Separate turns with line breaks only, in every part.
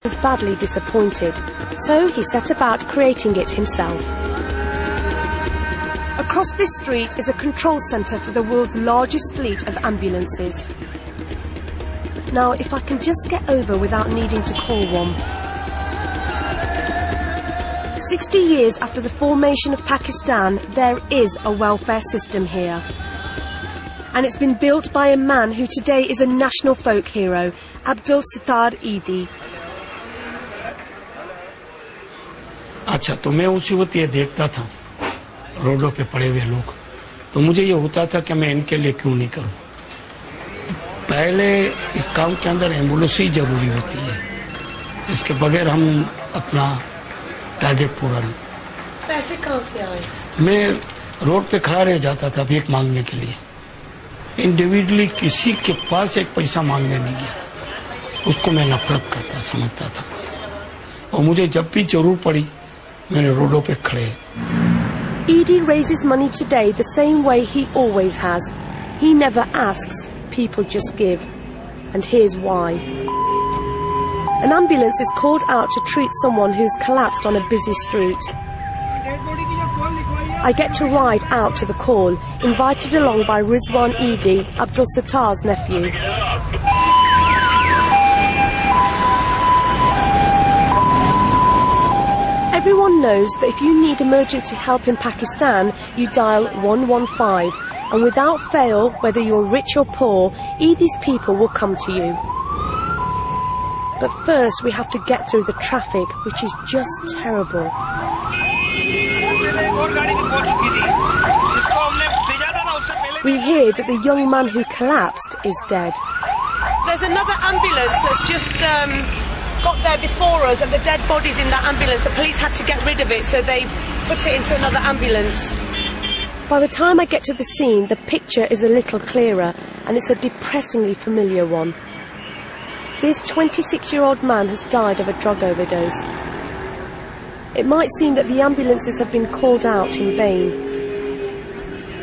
was badly disappointed, so he set about creating it himself. Across this street is a control centre for the world's largest fleet of ambulances. Now, if I can just get over without needing to call one. 60 years after the formation of Pakistan, there is a welfare system here. And it's been built by a man who today is a national folk hero, Abdul Sattar Eidi.
अच्छा, तो मैं उसी वक्त ये देखता था रोडों पे पड़े हुए लोग, तो मुझे ये होता था कि मैं इनके लिए क्यों नहीं करूं। पहले इस काम के अंदर एम्बुलेंस ही जरूरी होती है, इसके बगैर हम अपना टारगेट पूरा नहीं।
पैसे कहाँ से आए? मैं
रोड पे खड़ा रह जाता था भीख मांगने के लिए। इंडिविजुअली किसी के पास एक पैसा मांगने नहीं गया, उसको मैं नफरत करता समझता था, और मुझे जब भी जरूरत पड़ी मैंने रोडों पे खड़े।
Eidi raises money today the same way he always has. He never asks, people just give. And here's why. An ambulance is called out to treat someone who's collapsed on a busy street. I get to ride out to the call, invited along by Rizwan Eidi, Abdul Sattar's nephew. Everyone knows that if you need emergency help in Pakistan, you dial 115, and without fail, whether you're rich or poor, Eidi's people will come to you. But first we have to get through the traffic, which is just terrible. We hear that the young man who collapsed is dead. There's another ambulance that's just got there before us, and the dead body's in that ambulance. The police had to get rid of it, so they put it into another ambulance. By the time I get to the scene, the picture is a little clearer, and it's a depressingly familiar one. This 26-year-old man has died of a drug overdose. It might seem that the ambulances have been called out in vain.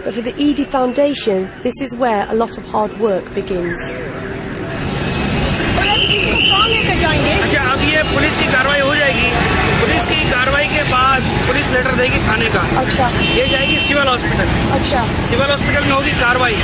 But for the Eidi Foundation, this is where a lot of hard work begins.
अच्छा, अब ये police की कार्रवाई हो जाएगी। Police की कार्रवाई के बाद पुलिस लेटर देगी थाने का। अच्छा। ये जाएगी सिविल हॉस्पिटल। अच्छा। सिविल हॉस्पिटल में होगी कार्रवाई।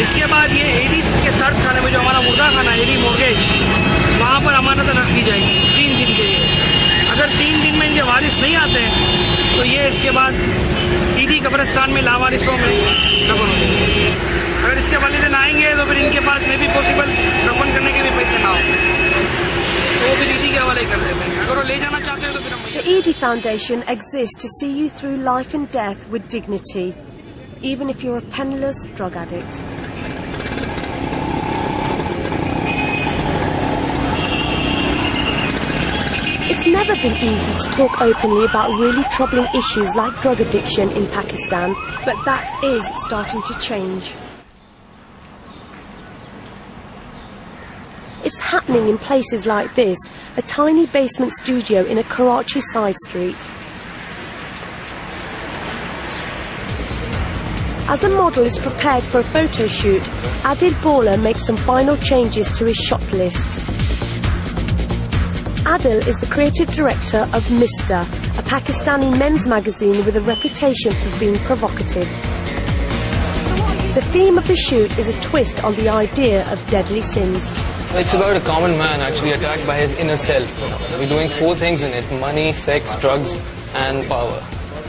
इसके बाद ये एडी के सर्च खाने में, जो हमारा मुर्दा खाना एडी मोर्गेज, वहाँ पर अमानत रख दी जाएगी 3 दिन के लिए। अगर 3 दिन में इनके वारिस नहीं आते हैं, तो ये इसके बाद ईडी कब्रिस्तान में लावारिसों में दफन हो जाएंगे। अगर इसके वालिदैन आएंगे तो फिर इनके पास में भी पॉसिबल दफन करने के भी पैसे ना हो, तो वो भी ईडी के हवाले कर देते हैं। अगर वो ले जाना चाहते हैं तो फिर हम।
The Eidi Foundation exists to see you through life and death with dignity, even if you're a penniless drug addict. It's never been easy to talk openly about really troubling issues like drug addiction in Pakistan, but that is starting to change. It's happening in places like this, a tiny basement studio in a Karachi side street. As a model is prepared for a photo shoot, Adil Bawla makes some final changes to his shot lists. Adil is the creative director of Mr., a Pakistani men's magazine with a reputation for being provocative. The theme of the shoot is a twist on the idea of deadly sins.
It's about a common man actually attacked by his inner self. We're doing 4 things in it: money, sex, drugs and power.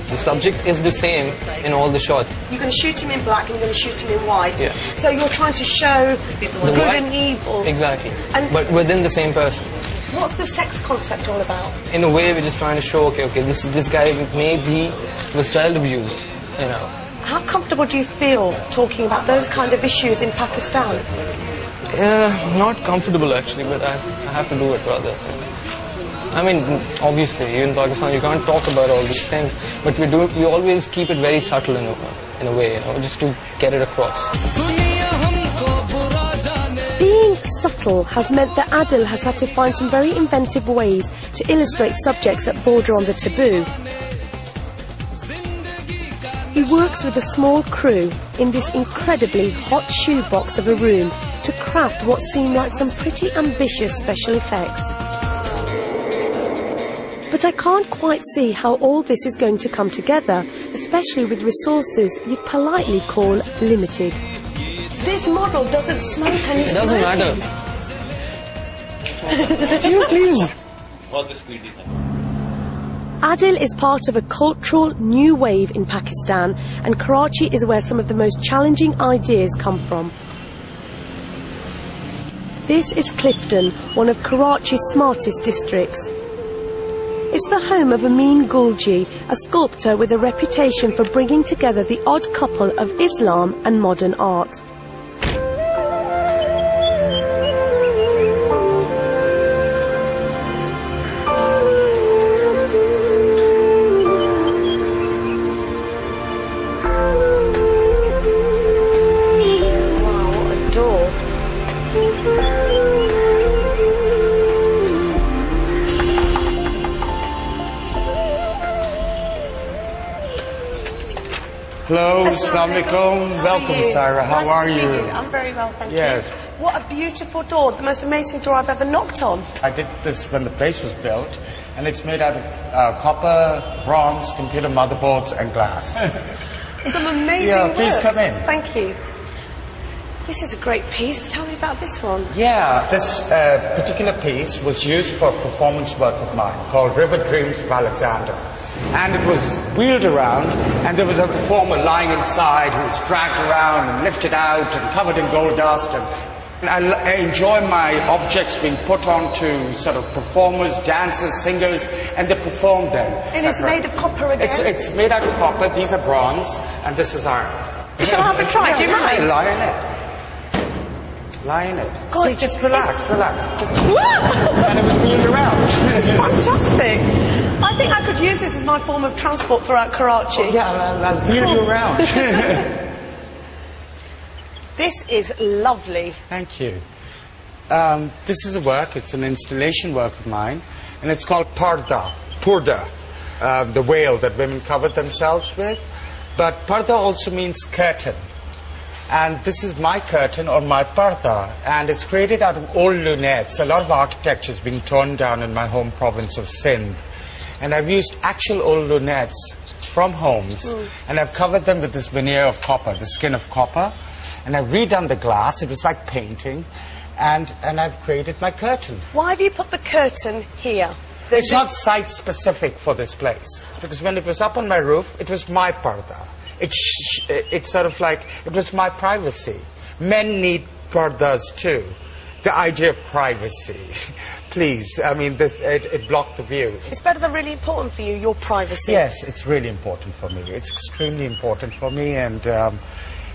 The subject is the same in all the shots.
You're going to shoot him in black and you're going to shoot him in white.
Yeah.
So you're trying to show the good and evil.
Exactly.
And
but within the same person.
What's the sex concept all about?
In a way, we're just trying to show, okay, this guy maybe was child abused, you know.
How comfortable do you feel talking about those kind of issues in Pakistan?
Not comfortable actually, but I have to do it rather. I mean, obviously, in Pakistan you can't talk about all these things, but we always keep it very subtle in a way, you know, just to get it across.
Being subtle has meant that Adil has had to find some very inventive ways to illustrate subjects that border on the taboo. He works with a small crew in this incredibly hot shoebox of a room to craft what seem like some pretty ambitious special effects. But I can't quite see how all this is going to come together, especially with resources you'd politely call limited. This model doesn't smoke and
it doesn't matter.
Do you please?
Adil is part of a cultural new wave in Pakistan, and Karachi is where some of the most challenging ideas come from. This is Clifton, one of Karachi's smartest districts. It's the home of Amin Gulji, a sculptor with a reputation for bringing together the odd couple of Islam and modern art. Wow, what a door.
Hello, Assalamu alaikum. Welcome, Saira. How are you?
I'm very well, thank
Yes.
you. What a beautiful door, the most amazing door I've ever knocked on.
I did this when the place was built, and it's made out of copper, bronze, computer motherboards, and glass.
Some amazing
Yeah, please
work.
come in.
Thank you. This is a great piece. Tell me about this one.
Yeah, this particular piece was used for a performance work of mine called River Dreams of Alexander. And it was wheeled around, and there was a performer lying inside who was dragged around and lifted out and covered in gold dust. And I enjoy my objects being put onto sort of performers, dancers, singers, and they perform them.
And it's made of copper again?
It's made out of copper. These are bronze, and this is iron.
Shall I have a try? Do you mind?
Lie in it. Lie in it.
God.
See, just relax. And it was wheeled around.
It's fantastic. I think I could use this as my form of transport throughout Karachi.
Yeah, I'll wheel you around.
This is lovely.
Thank you. This is a work, it's an installation work of mine, and it's called Purda, the veil that women cover themselves with. But Purda also means curtain. And this is my curtain or my Purda, and it's created out of old lunettes. A lot of architecture is being torn down in my home province of Sindh. And I've used actual old lunettes from homes, and I've covered them with this veneer of copper, the skin of copper. And I've redone the glass. It was like painting. And I've created my curtain.
Why have you put the curtain here?
It's not site-specific for this place. Because when it was up on my roof, it was my Purda. It's sort of like, it was my privacy. Men need Purdas too. The idea of privacy. Please, I mean, it blocked the view.
Is Purda really important for you, your privacy?
Yes, it's really important for me. It's extremely important for me, and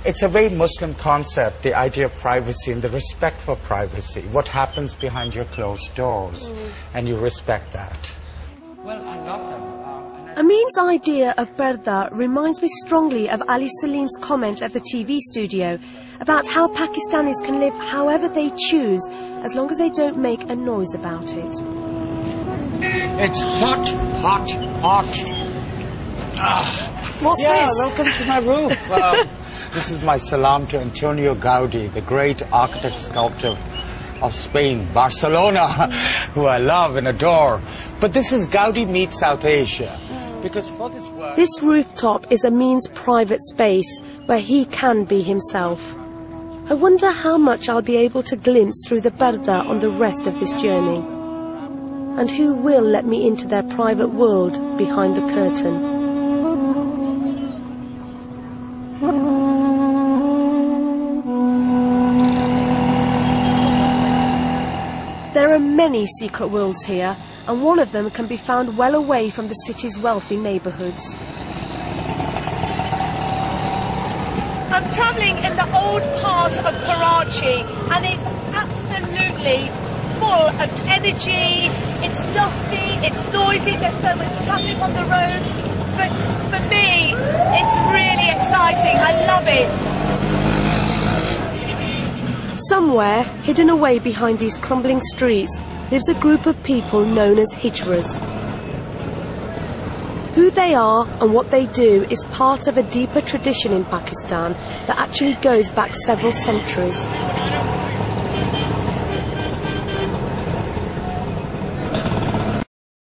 it's a very Muslim concept, the idea of privacy and the respect for privacy. What happens behind your closed doors, and you respect that. Well, I love them.
Amin's idea of Purda reminds me strongly of Ali Salim's comment at the TV studio about how Pakistanis can live however they choose as long as they don't make a noise about it.
It's hot.
What's this?
Welcome to my roof. This is my salam to Antonio Gaudi, the great architect sculptor of Spain, Barcelona, who I love and adore. But this is Gaudi meets South Asia. Because for this work...
This rooftop is Amin's private space where he can be himself. I wonder how much I'll be able to glimpse through the Purda on the rest of this journey. And who will let me into their private world behind the curtain? There are many secret worlds here, and one of them can be found well away from the city's wealthy neighbourhoods. I'm travelling in the old part of Karachi, and it's absolutely full of energy. It's dusty, it's noisy, there's so much traffic on the road. But for me, it's really exciting. I love it. Somewhere, hidden away behind these crumbling streets, lives a group of people known as Hijras. Who they are and what they do is part of a deeper tradition in Pakistan that actually goes back several centuries.